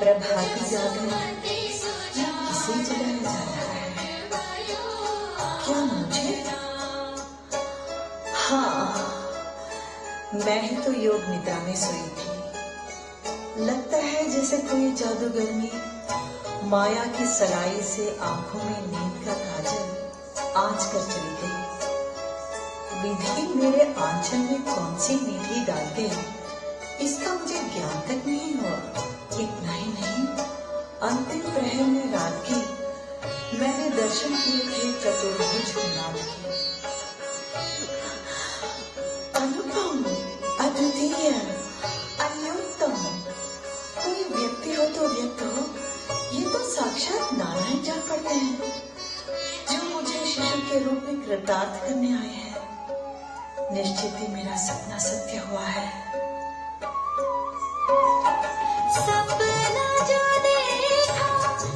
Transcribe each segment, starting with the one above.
प्रभाती जागरण किसे जगाया जा रहा है? क्या मुझे? हाँ, मैं ही तो योग निद्रा में सोई थी। लगता है जैसे कोई जादूगरनी माया की सलाई से आंखों में नींद का काजल आंच कर चली गई। विधि मेरे आंचल में कौन सी विधि डाल गई, इसका मुझे ज्ञान तक नहीं हुआ। इतना ही नहीं, अंतिम प्रहर में रात की मैंने दर्शन किए थे चतुर्भुज नाद की। अनुपम, अद्वितीय, अन्योत्तम, कोई व्यक्ति हो तो व्यक्त हो, ये तो साक्षात नारायण जान पड़ते हैं, जो मुझे शिशु के रूप में कृतार्थ करने आए हैं। निश्चित ही मेरा सपना सत्य हुआ है। सपना जो देखा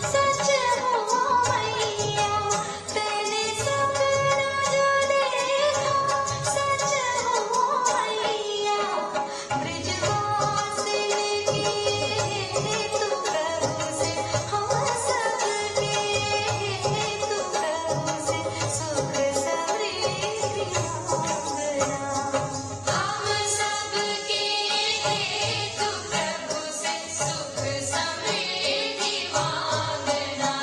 सच हो मैया, तेरे सपना जो देखा सच हो मैया। ब्रजवासिनी के तू प्रभु से, हम सबके तू प्रभु से सुख समृद्धि मांगना। हम सबके तू प्रभु से सुख समृद्धि मांगना।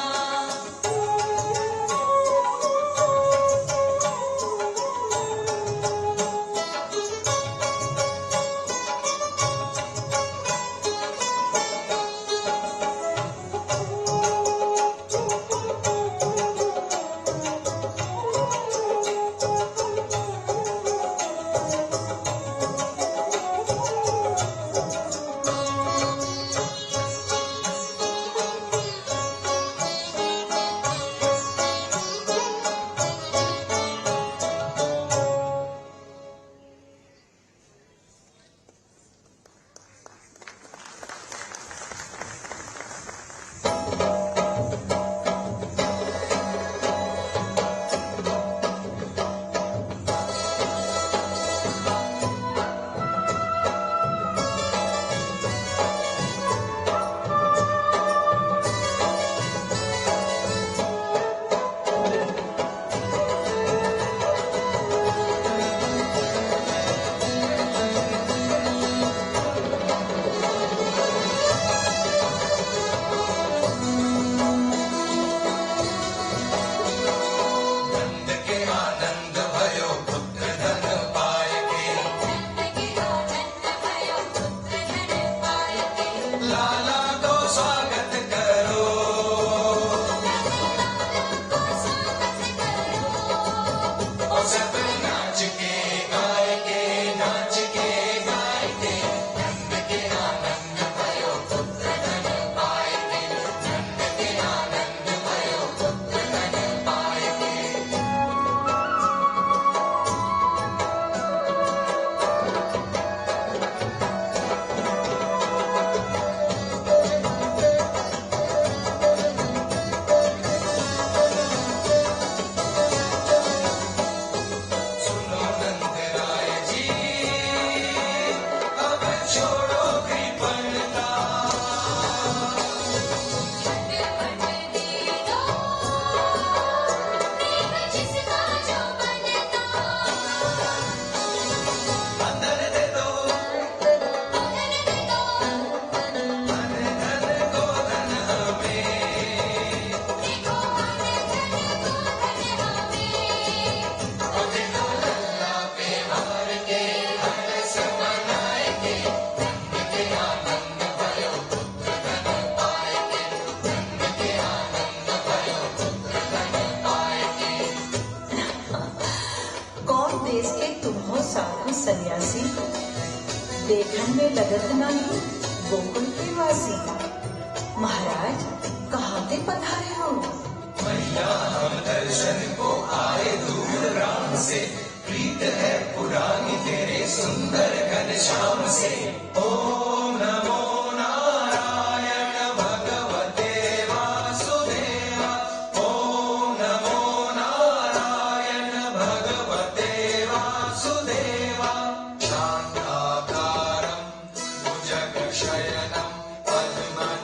देश के तुम हो साधु सन्यासी, देखन में लगत नहीं गोकुल के वासी। महाराज कहाँ ते पधारे हो? मैया हम दर्शन को आए दूर राम से, प्रीत है पुरानी तेरे सुंदर घनश्याम से। ओम नमो नारायण भगवते वासुदेवा, ओम नमो नारायण भगवते वासुदेवा। शांताकारं भुजगशयनं पद्मनाभं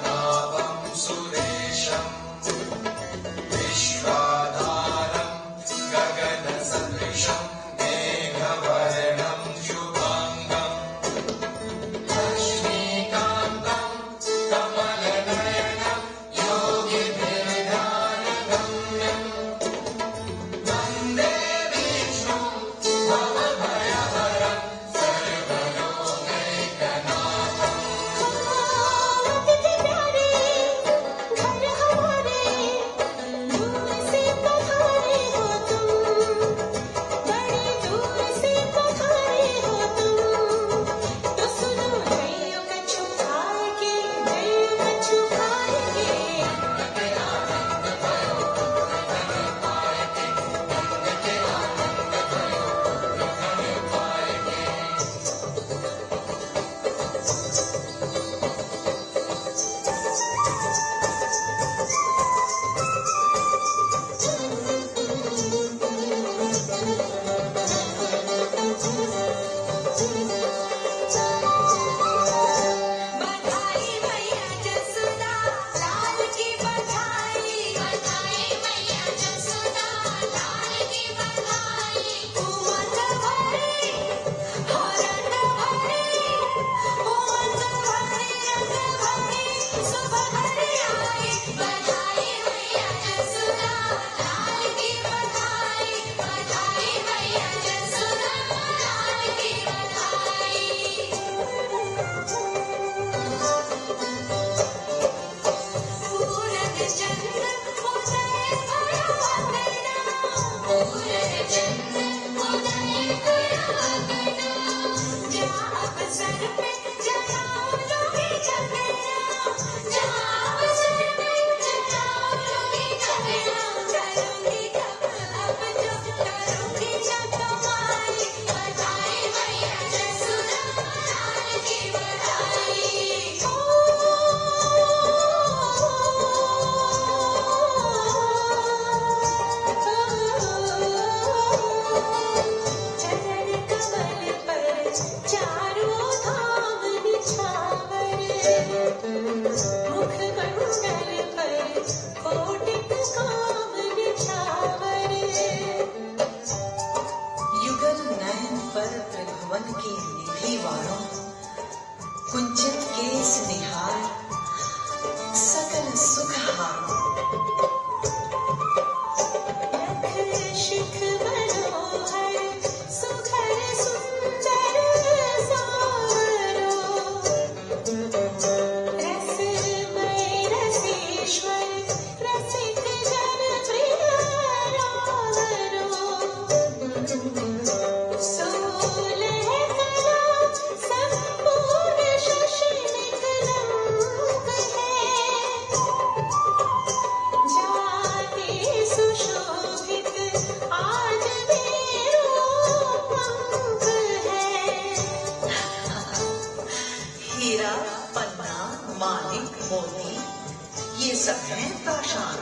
ये सब है पाषाण।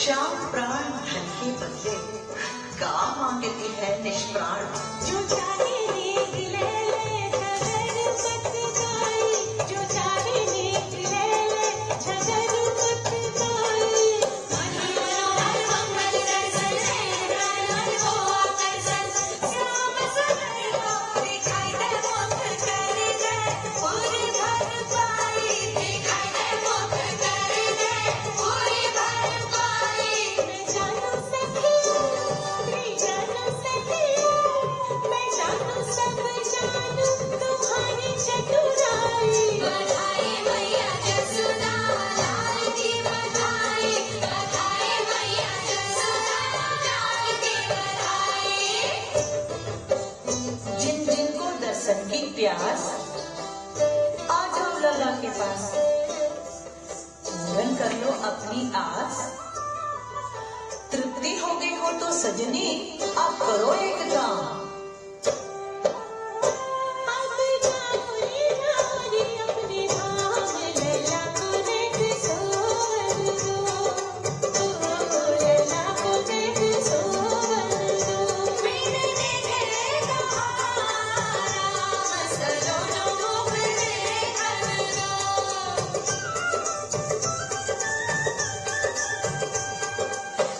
श्याम प्राण धन के बदले का मांगती है निष्प्राण। जो चाहे नेक ले ले झगर मत गाई, जो चाहे नेक ले ले झगर मत गाई। मन मनोहर मंगल दर्शन है मन को आकर्षण। श्याम सुंदर को दिखाई दे मुख कर दे पूरी भरपाई। दिखाई दे मुख कर दे पूरी भरपाई। मैं जानू सखिया मैं जानू सखिया मैं जानू सब जानू तुम्हारी चतुराई। बधाई मैया जसुदा लाल की बधाई। बधाई मैया जसुदा लाल की बधाई। जिन जिनको दर्शन की प्यास, आ जाओ लला के पास। पूरन कर लो अपनी आस। तृप्ति हो गई हो तो सजनी आप करो एक काम। अब जाओ रे नारी अपने धाम लैला को देख सोवर दो। लैला को देख सोवर दो। मेरे देखे राम सलोनो मुख देखन दो।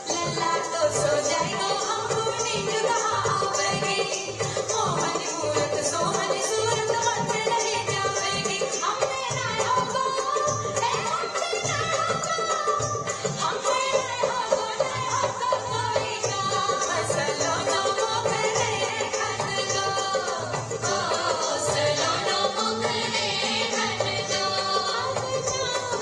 लल्ला तो सो जाएगो हमको नींद कहाँ आवेगी। मोहन मूरत सोहन सूरत मत रह जावेगी। हमने नाय होगो हमने नाय होगो कोई काम। सलोनो मुख देखन दो। सलोनो मुख देखन दो। अब जाओ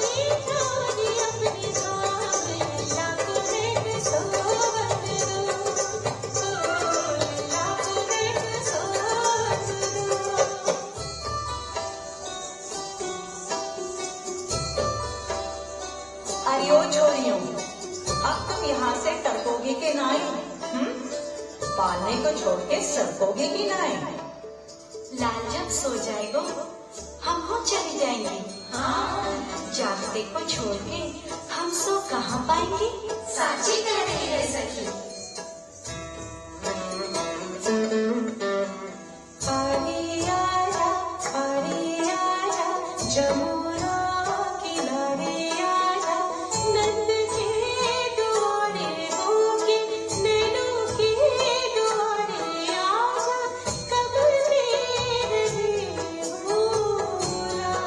नारी अपने धाम लैला को देख सोवर दो। लैला को देख सोवर दो। अयो छोरियों, अब तुम यहाँ से टरकोगे के नाई? पालने को छोड़ के सरकोगे की नाई? लाल जब सो जाएगो हम हो चले जाएंगे। हाँ जागते को छोड़ के हम सो कहाँ पाएंगे। साची कह रही है सखी। पानी आया जमुना किनारे आया। नंद के दुआरे होके नैनों के दुआरे आजा। कब मेरे भूला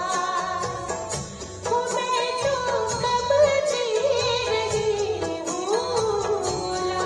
मैं तो कब तेरे भूला।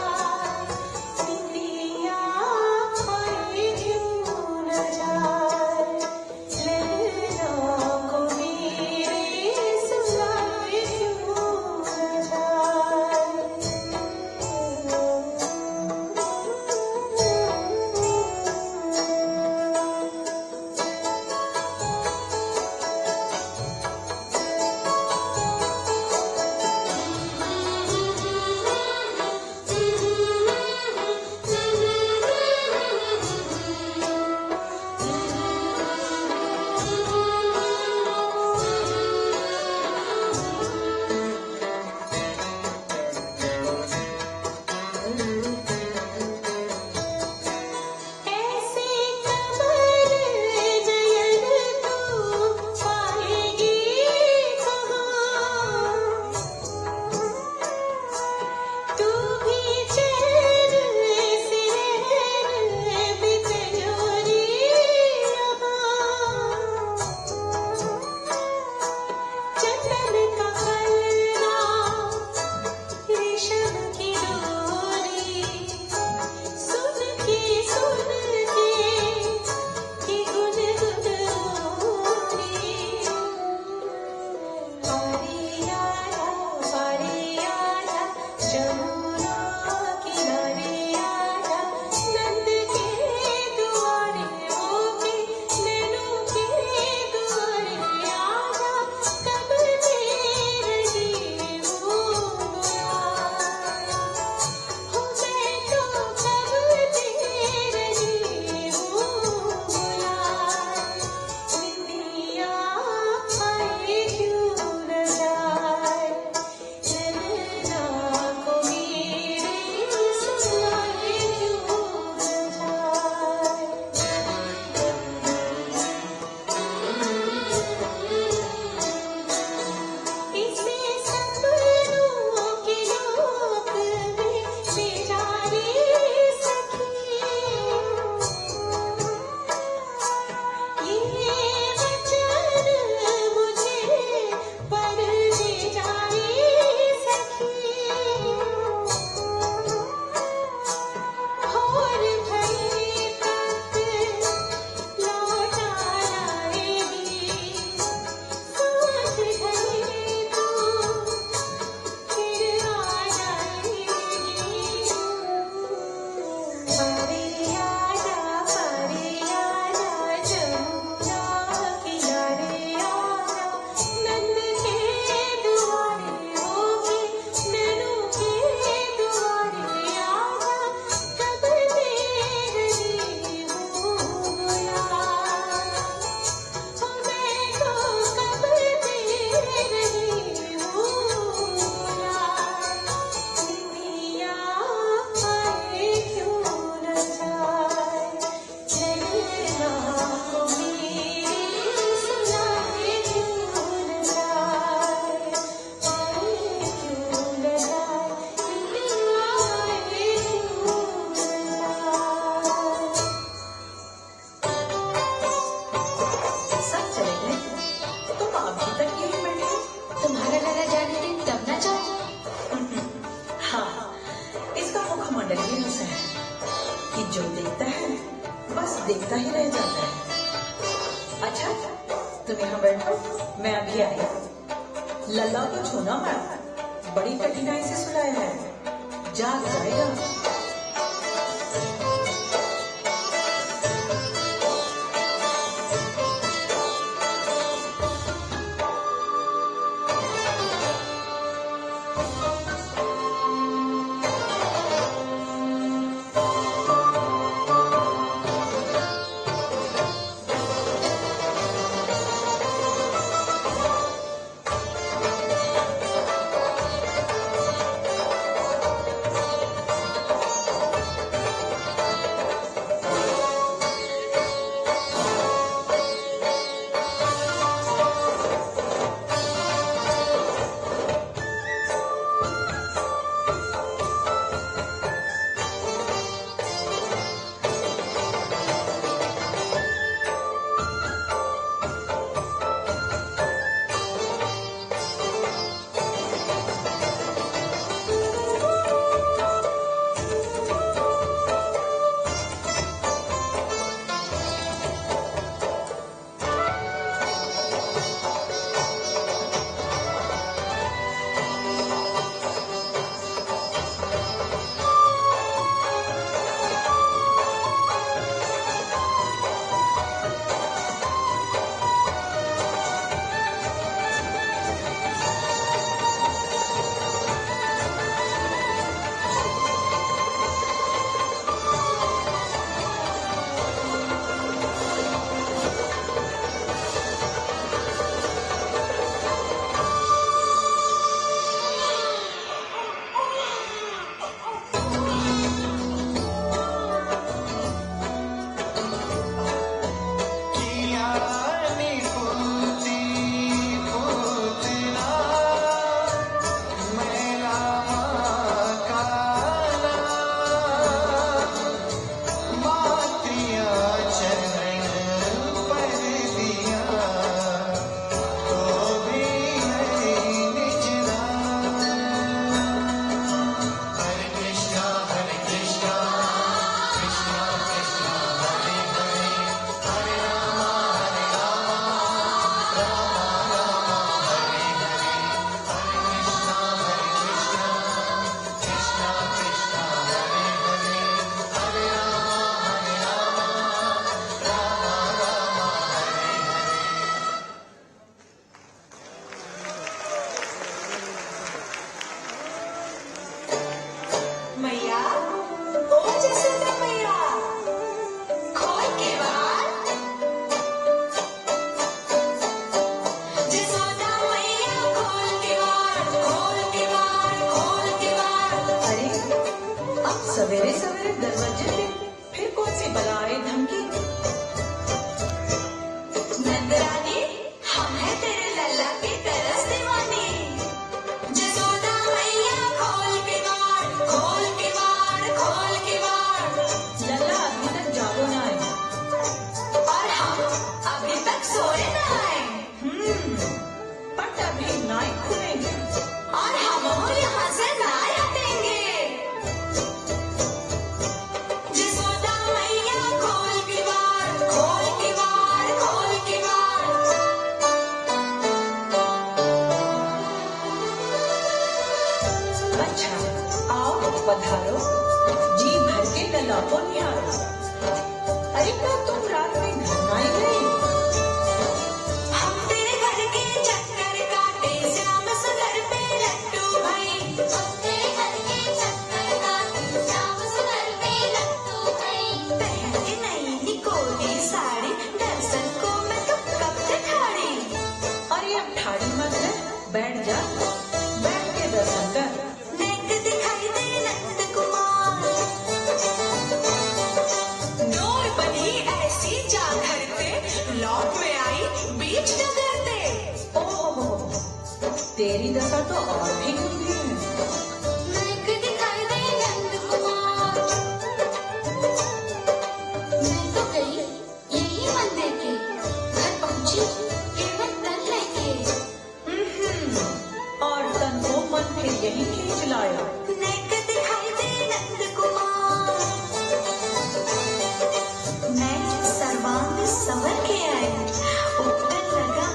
तुम यहाँ बैठो, मैं अभी आई। लल्ला को छूना मत, बड़ी कठिनाई से सुलाया है, जाग जाएगा। मैया, ओ जसोदा मैया, खोल के बाहर। जसोदा मैया, खोल के बाहर, खोल के बाहर, खोल के बाहर। अरे अब सवेरे सवेरे दरवाजे पे फिर कौन सी बला आई धमकी? नंदरानी, हम हैं तेरे लल्ला के तरस दीवानी। जसोदा मैया, खोल के बाहर, खोल के बाहर, खोल के बाहर। लल्ला अभी तक जागो ना आए। और हम अभी तक सोए ना आए। बट अभी नाई खुलेंगे। और हम यहाँ से ना हटेंगे। जसोदा मैया, खोल के बाहर, खोल के बाहर, खोल के बाहर। अच्छा आओ पधारो, जी भर के लल्ला को निहारो। अरे क्या तुम रात में घर ना आई गई? हम तेरे घर के चक्कर काटे, श्याम सुंदर पे लट्टू भाई। हम तेरे घर के चक्कर काटे, श्याम सुंदर पे लट्टू भाई। पहन के नई ही कोरी साड़ी, दर्शन को मैं कब से ठाड़ी। अरे अब ठाड़ी मत है, बैठ जा, बैठ के दर्शन कर। नेक दिखाई दे नंद कुमार, डोर बनी ऐसी जा घर पे, लौट में आई बीच डगर पे। ओह तेरी दशा तो और भी गंभीर है। नेक दिखाई दे नंद कुमार, मैं तो गई यही मन देके, घर पहुंची केवल तन लेके। और तन को मन फिर यही खींच लाया। नेक दिखाई दे नंद कुमार, मैं सर्वांग संवर के आई, उपटन लगा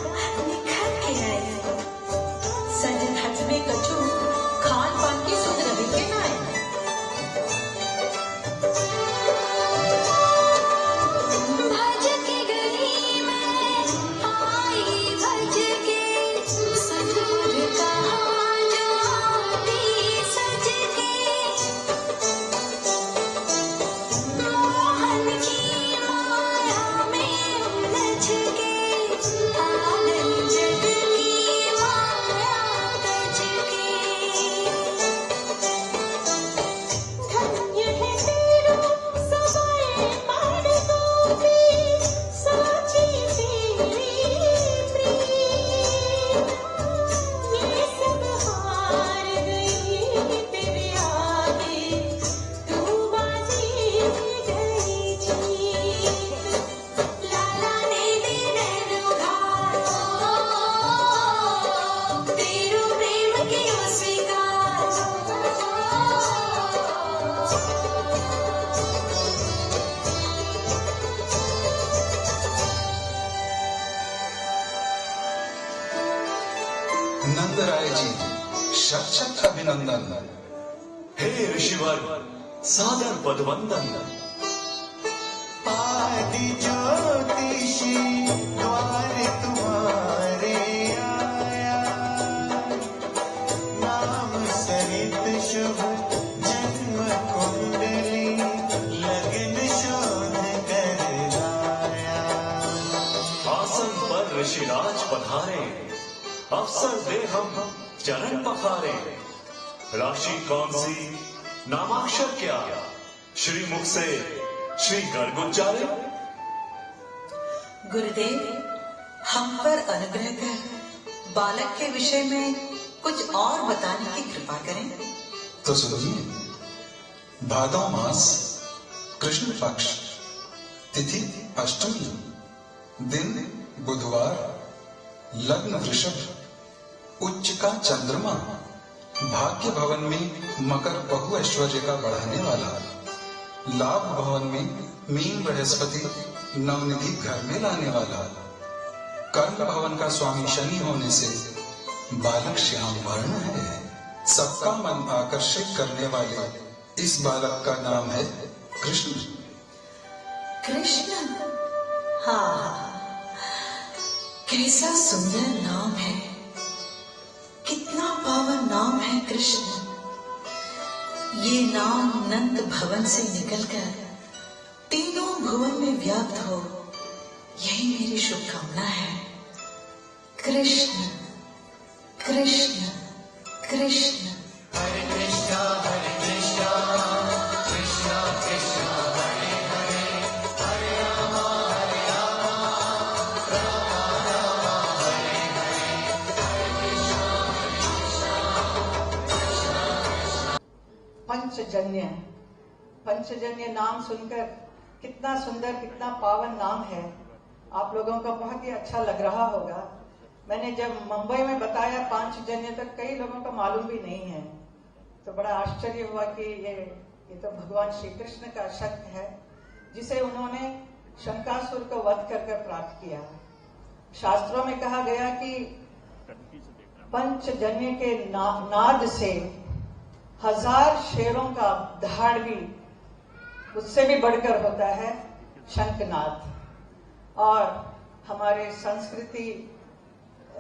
शत शत अभिनंदन। हे ऋषिवर सादर पदवंदन। आदि ज्योतिषी द्वार तुम्हारे आया, नाम सहित शुभ जन्म कुंडली लगन शोध कर लाया। आसन पर ऋषिराज पधारे, अवसर दे हम चरण पखारे। राशि कौन सी, नामाक्षर क्या, श्री मुख से श्री गर्ग उच्चारे। गुरुदेव, हम पर अनुग्रह कर बालक के विषय में कुछ और बताने की कृपा करें। तो सुनिए। भादौ मास, कृष्ण पक्ष, तिथि अष्टमी, दिन बुधवार, लग्न वृषभ, उच्च का चंद्रमा, भाग्य भवन में मकर बहु ऐश्वर्य का बढ़ाने वाला, लाभ भवन में मीन बृहस्पति नवनिधि घर में लाने वाला, कर्म भवन का स्वामी शनि होने से बालक श्याम वर्ण है। सबका मन आकर्षित करने वाले इस बालक का नाम है कृष्ण। कृष्ण, हाँ, कैसा सुंदर नाम है, कितना पावन नाम है कृष्ण। ये नाम नंद भवन से निकलकर तीनों भुवन में व्याप्त हो, यही मेरी शुभकामना है। कृष्ण कृष्ण कृष्ण। हरे कृष्णा कृष्णा कृष्णा हरे हरे, हरे राम राम राम हरे हरे, पंचजन्य। पंचजन्य नाम सुनकर कितना सुंदर, कितना पावन नाम है। आप लोगों को बहुत ही अच्छा लग रहा होगा। मैंने जब मुंबई में बताया पांचजन्य तो कई लोगों को मालूम भी नहीं है, तो बड़ा आश्चर्य हुआ कि ये तो भगवान श्री कृष्ण का शक्ति है, जिसे उन्होंने शंकासुर को वध कर प्राप्त किया। शास्त्रों में कहा गया कि पंचजन्य के नाद से 1000 शेरों का दहाड़ भी उससे भी बढ़कर होता है शंखनाद। और हमारे संस्कृति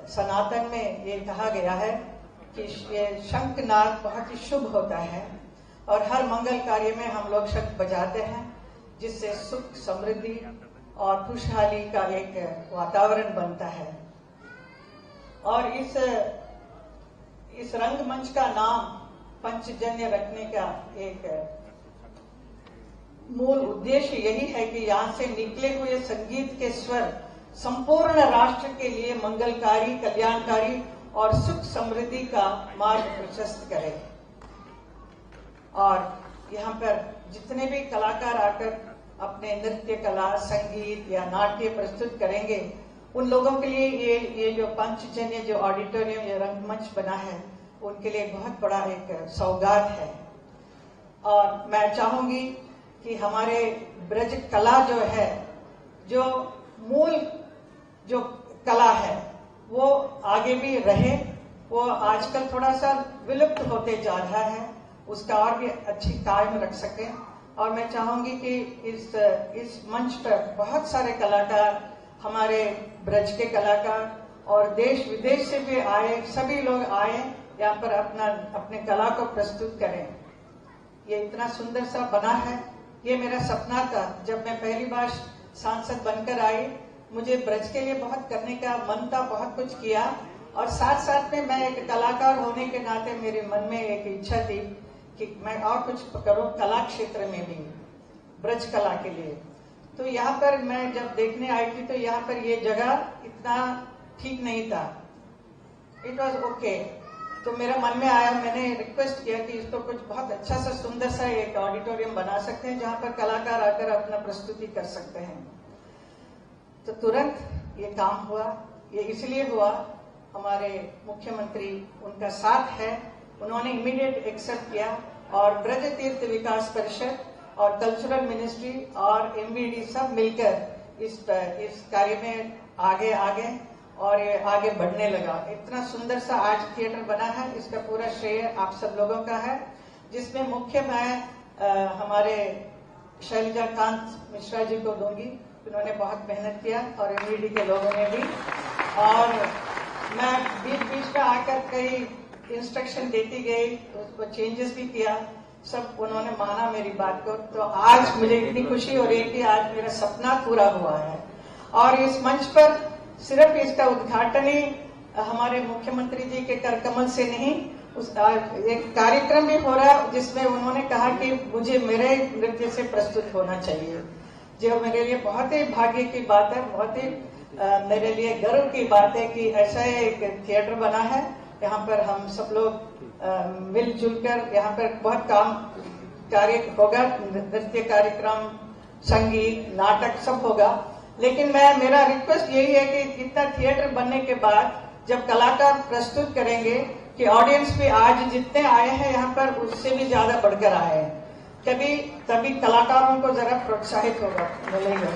सनातन में ये कहा गया है कि ये शंखनाद बहुत ही शुभ होता है और हर मंगल कार्य में हम लोग शंख बजाते हैं, जिससे सुख, समृद्धि और खुशहाली का एक वातावरण बनता है। और इस रंगमंच का नाम पंचजन्य रखने का एक मूल उद्देश्य यही है कि यहाँ से निकले हुए संगीत के स्वर संपूर्ण राष्ट्र के लिए मंगलकारी, कल्याणकारी और सुख समृद्धि का मार्ग प्रशस्त करे। और यहाँ पर जितने भी कलाकार आकर अपने नृत्य कला, संगीत या नाट्य प्रस्तुत करेंगे, उन लोगों के लिए ये जो पंचजन्य जो ऑडिटोरियम या रंगमंच बना है, उनके लिए बहुत बड़ा एक सौगात है। और मैं चाहूंगी कि हमारे ब्रज कला जो है, जो मूल जो कला है, वो आगे भी रहे। वो आजकल थोड़ा सा विलुप्त होते जा रहा है, उसका और भी अच्छी कायम रख सके। और मैं चाहूंगी कि इस मंच पर बहुत सारे कलाकार, हमारे ब्रज के कलाकार और देश विदेश से भी आए, सभी लोग आए यहाँ पर अपने कला को प्रस्तुत करें। ये इतना सुंदर सा बना है, ये मेरा सपना था। जब मैं पहली बार सांसद बनकर आई, मुझे ब्रज के लिए बहुत करने का मन था, बहुत कुछ किया। और साथ साथ में मैं एक कलाकार होने के नाते मेरे मन में एक इच्छा थी कि मैं और कुछ करूं कला क्षेत्र में भी, ब्रज कला के लिए। तो यहाँ पर मैं जब देखने आई थी तो यहाँ पर ये जगह इतना ठीक नहीं था, इट वॉज ओके। तो मेरा मन में आया, मैंने रिक्वेस्ट किया कि इसको कुछ बहुत अच्छा सा सुंदर सा एक ऑडिटोरियम बना सकते हैं जहाँ पर कलाकार आकर अपना प्रस्तुति कर सकते हैं। तो तुरंत ये काम हुआ। ये इसलिए हुआ, हमारे मुख्यमंत्री, उनका साथ है, उन्होंने इमीडिएट एक्सेप्ट किया। और ब्रज तीर्थ विकास परिषद और कल्चरल मिनिस्ट्री और एमवीडी सब मिलकर इस कार्य में आगे और ये आगे बढ़ने लगा। इतना सुंदर सा आज थिएटर बना है, इसका पूरा श्रेय आप सब लोगों का है, जिसमें मुख्य मैं हमारे शैलजाकांत मिश्रा जी को दूंगी। उन्होंने बहुत मेहनत किया और एमईडी के लोगों ने भी, और मैं बीच बीच में आकर कई इंस्ट्रक्शन देती गई, उसको चेंजेस भी किया, सब उन्होंने माना मेरी बात को। तो आज मुझे इतनी खुशी हो रही है कि आज मेरा सपना पूरा हुआ है। और इस मंच पर सिर्फ इसका उद्घाटन ही हमारे मुख्यमंत्री जी के कर कमल से नहीं, एक कार्यक्रम भी हो रहा है जिसमें उन्होंने कहा कि मुझे मेरे नृत्य से प्रस्तुत होना चाहिए, जो मेरे लिए बहुत ही भाग्य की बात है, बहुत ही मेरे लिए गर्व की बात है कि ऐसा एक थिएटर बना है। यहाँ पर हम सब लोग मिलजुल कर यहाँ पर बहुत कार्य होगा, नृत्य कार्यक्रम, संगीत, नाटक सब होगा। लेकिन मेरा रिक्वेस्ट यही है कि इतना थिएटर बनने के बाद जब कलाकार प्रस्तुत करेंगे कि ऑडियंस भी आज जितने आए हैं यहाँ पर उससे भी ज्यादा बढ़कर आए हैं, तभी कलाकारों को जरा प्रोत्साहित होगा मिलेगा।